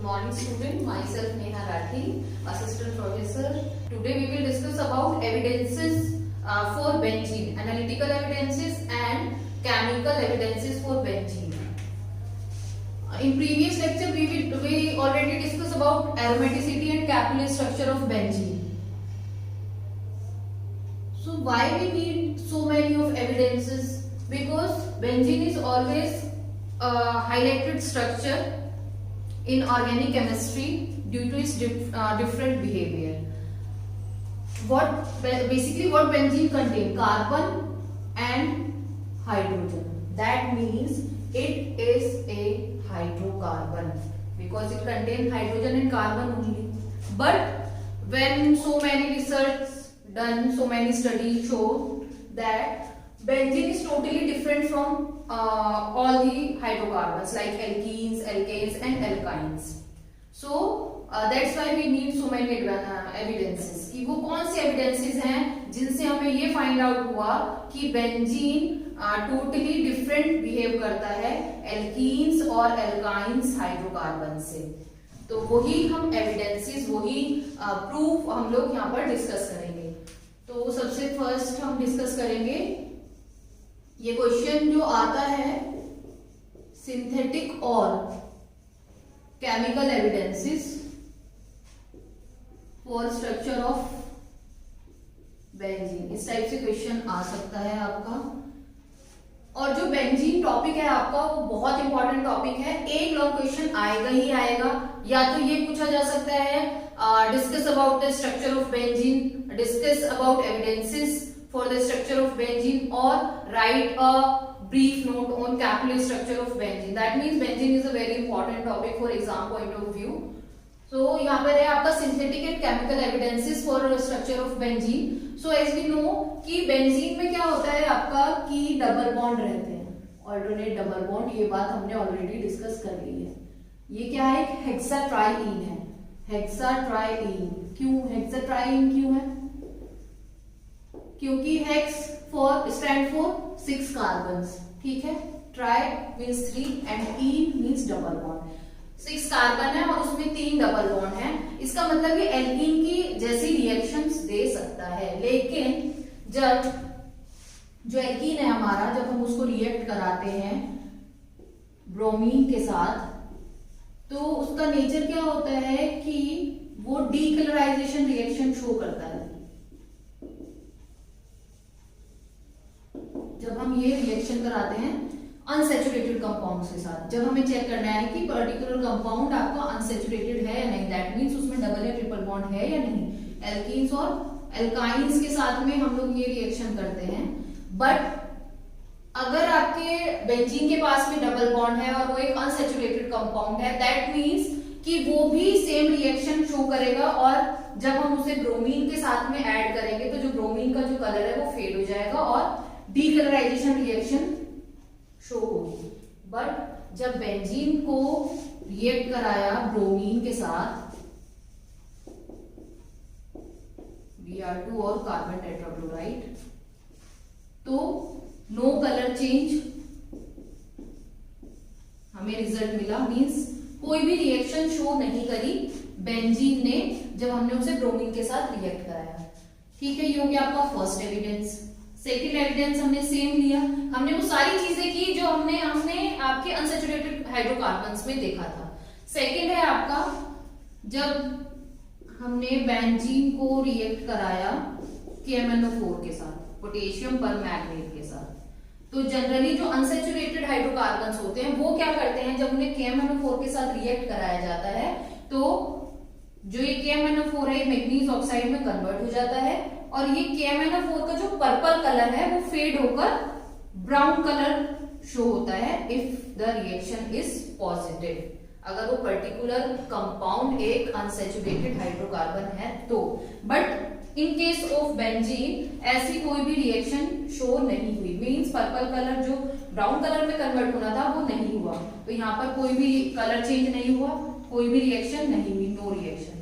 morning student, myself Neha Rathi, assistant professor. Today we will discuss about evidences for benzene, analytical evidences and chemical evidences for benzene. In previous lecture we already discussed about aromaticity and capillary structure of benzene. So why we need so many of evidences? Because benzene is always a highlighted structure in organic chemistry due to its different behavior. What benzene contains? Carbon and hydrogen. That means it is a hydrocarbon because it contains hydrogen and carbon only. But when so many research done, so many studies show that benzene is totally different from all the hydrocarbons like alkenes, alkanes and alkynes. So that's why we need so many evidences. कि वो कौन सी evidences हैं जिनसे हमें ये find out हुआ कि benzene totally different behave करता है alkenes और alkynes hydrocarbons से. तो वही हम evidences, वही proof हम लोग यहाँ पर discuss करेंगे. तो सबसे first हम discuss करेंगे ये क्वेश्चन जो आता है सिंथेटिक और chemical evidences for structure of benzene. इस टाइप से क्वेश्चन आ सकता है आपका. और जो बेंजीन टॉपिक है आपका वो बहुत इंपॉर्टेंट टॉपिक है. एक लॉन्ग क्वेश्चन आएगा ही आएगा. या तो ये पूछा जा सकता है discuss about the structure of benzene, discuss about evidences for the structure of benzene or write a brief note on capillary structure of benzene. That means benzene is a very important topic for exam point of view. So यहाँ पर है आपका synthetic and chemical evidences for structure of benzene. So as we know कि benzene में क्या होता है आपका कि डबल बॉन्ड रहते हैं, alternate डबल बॉन्ड. ये बात हमने ऑलरेडी डिस्कस कर ली है. ये क्या है? हेक्साट्राईन है. हेक्साट्राईन क्यों? हेक्साट्राईन क्यों है? क्योंकि हेक्स स्टैंड फॉर 6 कार्बन्स. ठीक है. Try means 3 and in means double bond. 6 carbon है और उसमें 3 डबल बॉन्ड है. इसका मतलब ये एल्कीन की जैसी रिएक्शंस दे सकता है. लेकिन जब जो एल्कीन है हमारा, जब हम उसको रिएक्ट कराते हैं ब्रोमीन के साथ, तो उसका नेचर क्या होता है कि वो डीकलराइजेशन रिएक्शन शो करता है. जब हम ये रिएक्शन कराते हैं अनसैचुरेटेड कंपाउंड्स के साथ, जब हमें चेक करना है कि पर्टिकुलर कंपाउंड आपका अनसैचुरेटेड है या नहीं, दैट मींस उसमें डबल या ट्रिपल बॉन्ड है या नहीं. एल्कीन्स और एल्काइंस के साथ में हम लोग ये रिएक्शन करते हैं. बट अगर आपके बेंजीन के पास में डबल बॉन्ड है और वो एक अनसैचुरेटेड कंपाउंड है, दैट मींस कि वो भी सेम रिएक्शन शो करेगा. और जब हम उसे ब्रोमीन के साथ में ऐड करेंगे तो जो ब्रोमीन का जो कलर है वो फेड हो जाएगा और डीकलराइजेशन रिएक्शन शो होगी. बट जब बेंजीन को रिएक्ट कराया ब्रोमीन के साथ Br2 और कार्बन टेट्राक्लोराइड, तो नो कलर चेंज हमें रिजल्ट मिला. मींस कोई भी रिएक्शन शो नहीं करी बेंजीन ने जब हमने उसे ब्रोमीन के साथ रिएक्ट कराया. ठीक है. ये हो गया आपका फर्स्ट एविडेंस. सेकेंड एविडेंस हमने सेम लिया. हमने वो सारी चीजें की जो हमने आपके अनसैचुरेटेड हाइड्रोकार्बन्स में देखा था. सेकेंड है आपका जब हमने बेंजीन को रिएक्ट कराया KMnO4 के साथ, पोटेशियम परमैंगनेट के साथ. तो जनरली जो अनसैचुरेटेड हाइड्रोकार्बन्स होते हैं वो क्या करते हैं, जब उन्हें KMnO4 के साथ रिएक्ट कराया जाता है तो जो ये KMnO4 है मैग्नीज ऑक्साइड में कन्वर्ट हो जाता है और ये KMnO4 का जो पर्पल कलर है वो फेड होकर ब्राउन कलर शो होता है if the reaction is positive. अगर वो पर्टिकुलर कंपाउंड एक अनसैचुरेटेड हाइड्रोकार्बन है तो. But in case of benzene ऐसी कोई भी रिएक्शन शो नहीं हुई. मींस पर्पल कलर जो ब्राउन कलर में कन्वर्ट होना था वो नहीं हुआ. तो यहाँ पर कोई भी कलर चेंज नहीं हुआ, कोई भी रिएक्शन नहीं हुई, no reaction.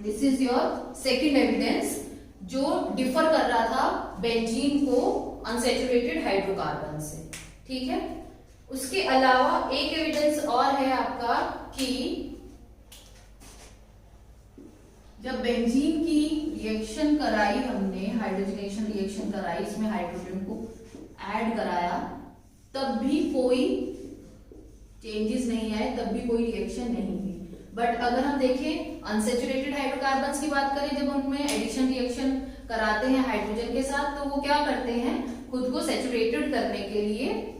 This is your second evidence जो डिफर कर रहा था बेंजीन को अनसैचुरेटेड हाइड्रोकार्बन से. ठीक है. उसके अलावा एक एविडेंस और है आपका कि जब बेंजीन की रिएक्शन कराई हमने, हाइड्रोजनेशन रिएक्शन कराई, इसमें हाइड्रोजन को ऐड कराया, तब भी कोई चेंजेस नहीं आए, तब भी कोई रिएक्शन नहीं हुई। बट अगर हम देखें अनसेचुरेटेड हाइड्रोकार्बन्स की बात करें, जब उनमें एडिशन रिएक्शन कराते हैं हाइड्रोजन के साथ, तो वो क्या करते हैं, खुद को सेचुरेटेड करने के लिए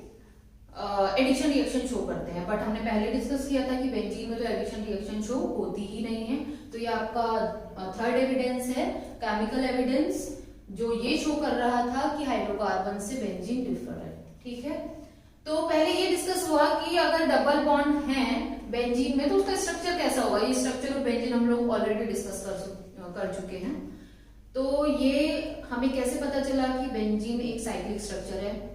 एडिशन रिएक्शन शो करते हैं। बट हमने पहले डिस्कस किया था कि बेंजीन में तो एडिशन रिएक्शन शो होती ही नहीं है। तो ये आपका थर्ड एविडेंस है, केमिकल एविडेंस, जो ये शो कर रहा था कि हाइड्रोकार्बन से बेंजीन डिफर है। ठीक है, तो पहले ये डिस्कस हुआ कि अगर डबल बॉन्ड है बेंजीन में तो उसका स्ट्रक्चर कैसा होगा। ये स्ट्रक्चर ऑफ बेंजीन हम लोग ऑलरेडी डिस्कस कर चुके हैं। तो ये हमें कैसे पता चला कि बेंजीन एक साइक्लिक स्ट्रक्चर है।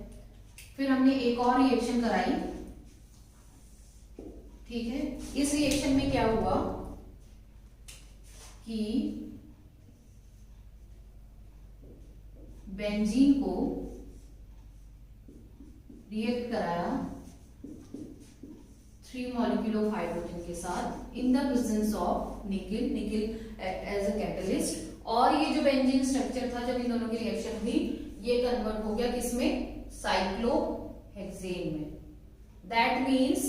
फिर हमने एक और रिएक्शन कराई, ठीक है। इस रिएक्शन में क्या हुआ कि बेंजीन को रिएक्ट कराया 3 मॉलिक्यूल ऑफ हाइड्रोजन के साथ in the presence of nickel, nickel as a catalyst. और ये जो बेंजीन स्ट्रक्चर था, जब इन दोनों की रिएक्शन हुई, ये कन्वर्ट हो गया किसमें, साइक्लोहेक्सेन में। दैट मीन्स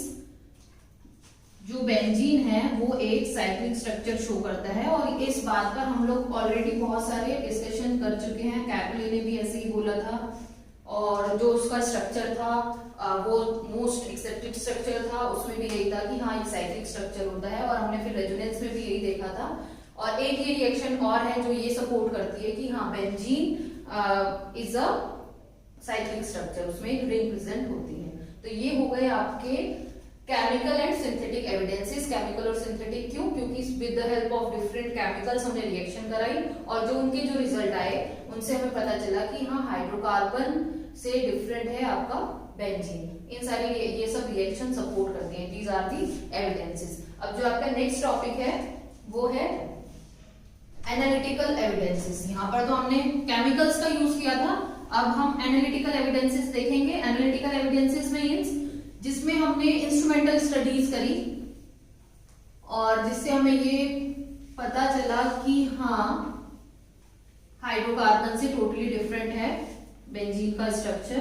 जो बेंजीन है वो एक साइक्लिक स्ट्रक्चर शो करता है। और इस बात पर हम लोग ऑलरेडी बहुत सारे डिस्कशन कर चुके हैं। कैपले ने भी ऐसे ही बोला था, और जो उसका स्ट्रक्चर था वो मोस्ट एक्सेप्टेड स्ट्रक्चर था, उसमें भी यही था कि हाँ एक साइक्लिक स्ट्रक्चर होता है। और हमने फिर रेजोनेंस में भी यही देखा था। और एक ये रिएक्शन और है जो ये सपोर्ट करती है कि हाँ benzene is a cyclic structure, उसमें एक रिंग प्रेजेंट होती है। तो ये हो गए आपके chemical and synthetic evidences. Chemical और सिंथेटिक क्यों, क्योंकि with the help of different chemicals हमने रिएक्शन कराई, और जो उनके जो रिजल्ट आए उनसे हमें पता चला कि हाँ हाइड्रोकार्बन से डिफरेंट है आपका बेंजीन। इन सारी ये सब रिएक्शन सपोर्ट करते हैं। These are the evidences. अब जो आपका नेक्स्ट टॉपिक है वो है एनालिटिकल एविडेंसेस। यहाँ पर तो हमने केमिकल्स का यूज किया था, अब हम एनालिटिकल एविडेंसेस देखेंगे। एनालिटिकल एविडेंसेस मींस जिसमें हमने इंस्ट्रूमेंटल स्टडीज करी और जिससे हमें ये पता चला कि हाँ हाइड्रोकार्बन से टोटली डिफरेंट है बेंजीन का स्ट्रक्चर।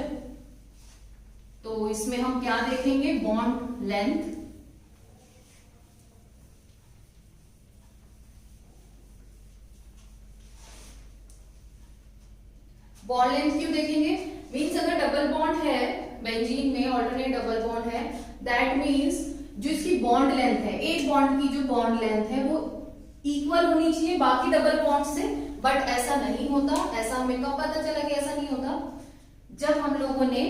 तो इसमें हम क्या देखेंगे, बॉन्ड लेंथ, बॉन्ड लेंथ क्यों देखेंगे, मींस अगर डबल बॉन्ड है बेंजीन में, ऑल्टरनेट डबल बॉन्ड है, दैट मींस जो इसकी बॉन्ड लेंथ है, एक बॉन्ड की जो बॉन्ड लेंथ है वो इक्वल होनी चाहिए बाकी डबल बॉन्ड से। बट ऐसा नहीं होता। ऐसा हमें कब पता चला कि ऐसा नहीं होता, जब हम लोगों ने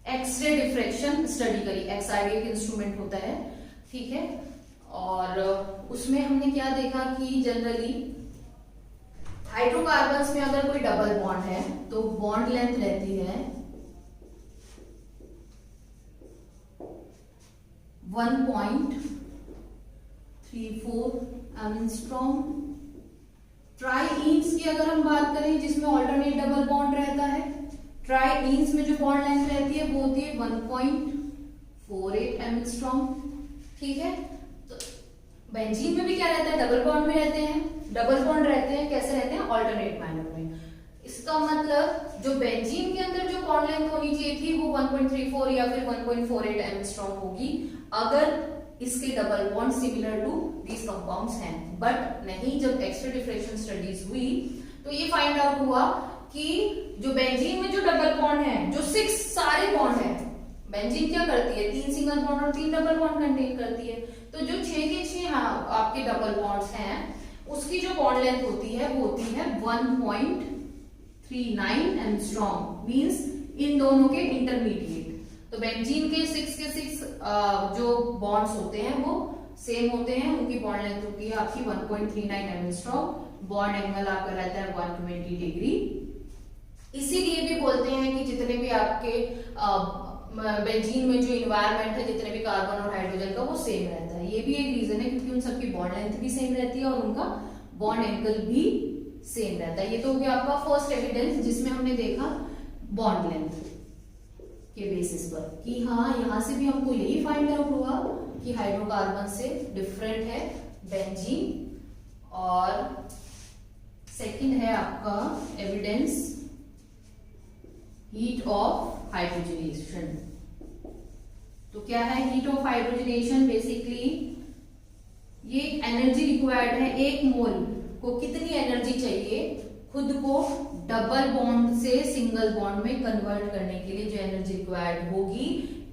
एक्सरे डिफ्रैक्शन स्टडी करी। एक्सआईडी एक इंस्ट्रूमेंट होता है, ठीक है, और उसमें हमने क्या देखा कि जनरली हाइड्रोकार्बन्स में अगर कोई डबल बॉन्ड है तो बॉन्ड लेंथ रहती है 1.34 एंगस्ट्रॉम। ट्राईइंस की अगर हम बात करें जिसमें ऑल्टरनेट डबल बॉन्ड रहता है, ट्राईइंस में जो बॉन्ड लेंथ रहती है वो होती है 1.48 एंगस्ट्रॉम। ठीक है, तो बेंजीन में भी क्या रहता है, डबल बॉन्ड में रहते हैं। डबल बॉन्ड रहते हैं, कैसे रहते हैं, ऑल्टरनेट मैनर में। इसका मतलब जो बेंजीन के अंदर जो बॉन्ड लेंथ होनी चाहिए थी वो 1.34 या फिर 1.48 एंगस्ट्रॉम होगी अगर इसके double bond similar to these compounds हैं। बट नहीं, जब एक्सरे डिफ्रैक्शन स्टडीज हुई तो ये फाइंड आउट हुआ कि जो बेंजीन में जो डबल बॉन्ड है, जो 6 सारे बॉन्ड है, बेंजीन क्या करती है, 3 सिंगल बॉन्ड और 3 डबल बॉन्ड कंटेन करती है। तो जो 6 के 6 आपके डबल बॉन्ड्स हैं उसकी जो बॉन्ड लेंथ होती है वो होती है 1.39 एंगस्ट्रॉम, मींस इन दोनों के इंटरमीडिएट। तो बेंजीन के 6 के 6 जो बॉन्ड्स होते हैं वो सेम होते हैं, उनकी बॉन्ड लेंथ होती है आपकी 1.39 एंगस्ट्रॉम। बॉन्ड एंगल आपका रहता है 120 डिग्री। इसीलिए भी बोलते हैं कि जितने भी आपके बेंजीन में जो इन्वायरमेंट है, जितने भी कार्बन और हाइड्रोजन का, वो सेम रहता है। ये भी एक रीजन है क्योंकि उन सबकी बॉन्ड लेंथ भी सेम रहती है और उनका बॉन्ड एंगल भी सेम रहता है। ये तो हो गया आपका फर्स्ट एविडेंस जिसमें हमने देखा बॉन्ड लेंथ। के बेसिस पर कि हाँ यहाँ से भी हमको यही फाइंड आउट हुआ कि हाइड्रोकार्बन से डिफरेंट है बेंजीन। और सेकंड है आपका एविडेंस हीट ऑफ हाइड्रोजनेशन। तो क्या है हीट ऑफ हाइड्रोजनेशन? बेसिकली ये एनर्जी रिक्वायर्ड है, एक मोल को कितनी एनर्जी चाहिए खुद को डबल बॉन्ड से सिंगल बॉन्ड में कन्वर्ट करने के लिए, जो एनर्जी रिक्वायर्ड होगी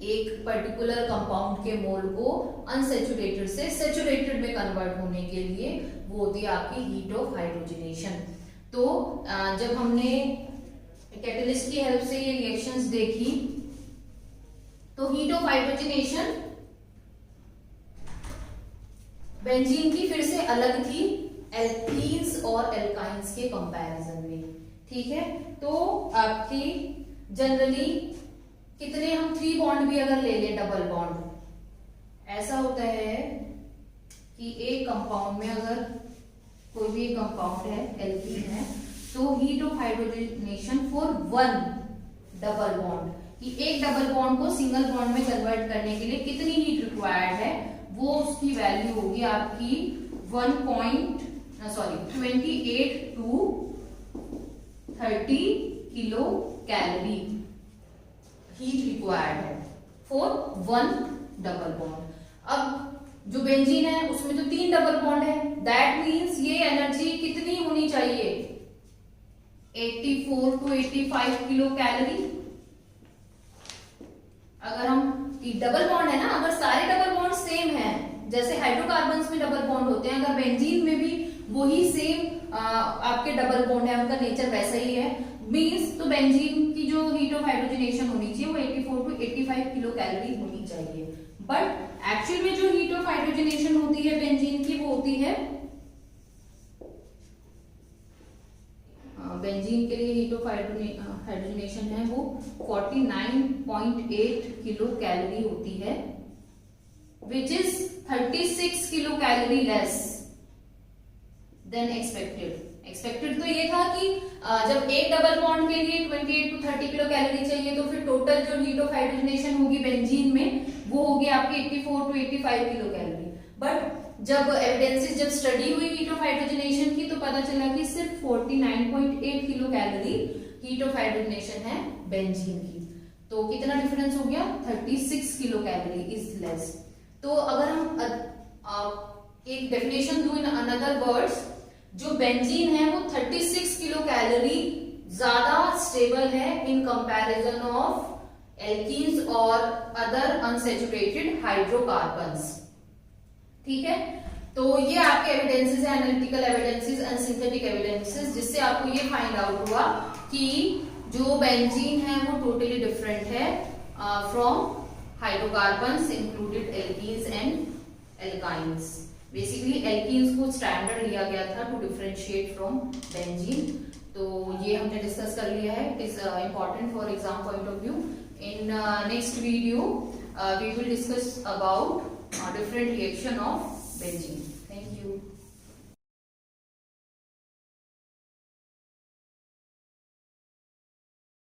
एक पर्टिकुलर कंपाउंड के मोल को अनसेचुरेटेड से सेचुरेटेड में कन्वर्ट होने के लिए, वो होती है आपकी हीट ऑफ हाइड्रोजनेशन। तो जब हमने कैटलिस्ट की हेल्प से ये रिएक्शंस देखी तो हीट ऑफ हाइड्रोजनेशन बेंजीन की फिर से अलग थी एल्कीन्स और एल्काइंस के कंपैरिजन में। ठीक है, तो आपकी जनरली कितने हम 3 बॉन्ड भी अगर ले लें डबल बॉन्ड, ऐसा होता है कि एक कंपाउंड में अगर कोई भी कंपाउंड है एल्कीन है तो heat of hydrogenation for 1 double bond, कि एक डबल बॉन्ड को सिंगल बॉन्ड में कन्वर्ट करने के लिए कितनी हीट रिक्वायर्ड है, वो उसकी वैल्यू होगी आपकी 28 to 30 kilo calorie heat required है फॉर 1 डबल बॉन्ड। अब जो बेंजीन है उसमें तो 3 डबल बॉन्ड है, दैट मीन्स ये एनर्जी कितनी होनी चाहिए 84 to 85 किलो कैलोरी। अगर हम डबल बॉन्ड है ना, अगर सारे डबल बॉन्ड सेम है, जैसे हाइड्रोकार्बन्स में डबल बॉन्ड होते हैं, अगर बेंजीन में भी वही सेम आपके डबल बॉन्ड है, उनका नेचर वैसा ही है, मींस तो बेंजीन की जो हीट ऑफ हाइड्रोजनेशन होनी चाहिए वो 84 to 85 किलो कैलोरी होनी चाहिए। बट एक्चुअल में जो हीट ऑफ हाइड्रोजनेशन होती है बेंजीन की वो होती है, बेंजीन के लिए हीट ऑफ हाइड्रोजनेशन है वो 49.8 किलो कैलोरी होती है, which is 36 kilo calorie less than expected. Expected तो ये था कि जब एक डबल बॉन्ड के लिए 28 to 30 किलो कैलोरी चाहिए तो फिर टोटल जो हीट ऑफ हाइड्रोजनेशन होगी बेंजीन में वो होगी आपकी 84 to 85 किलो कैलोरी। बट जब एविडेंसेस जब स्टडी हुई हीट ऑफ हाइड्रोजनेशन की तो पता चला कि सिर्फ 49.8 kilo calorie heat of hydrogenation है बेंजीन की। तो कितना डिफरेंस हो गया 36 किलो कैलोरी इज लेस। तो अगर हम एक डेफिनेशन दूं इन अनदर वर्ड्स, जो बेंजीन है वो 36 किलो कैलोरी ज्यादा स्टेबल है इन कंपैरिजन ऑफ एल्कीन्स और अदर अनसैचुरेटेड हाइड्रोकार्बन्स। ठीक है, तो ये आपके एविडेंसेस है, analytical evidences and synthetic evidences, जिससे आपको ये फाइंड आउट हुआ कि जो बेंजीन है वो टोटली डिफरेंट है from hydrocarbons included alkenes and alkynes. Basically alkenes को स्टैंडर्ड लिया गया था टू डिफरेंशिएट फ्रॉम बेंजीन। तो ये हमने डिस्कस कर लिया है, it is important for exam point of view. In next video we will discuss about different reaction of benzene. Thank you.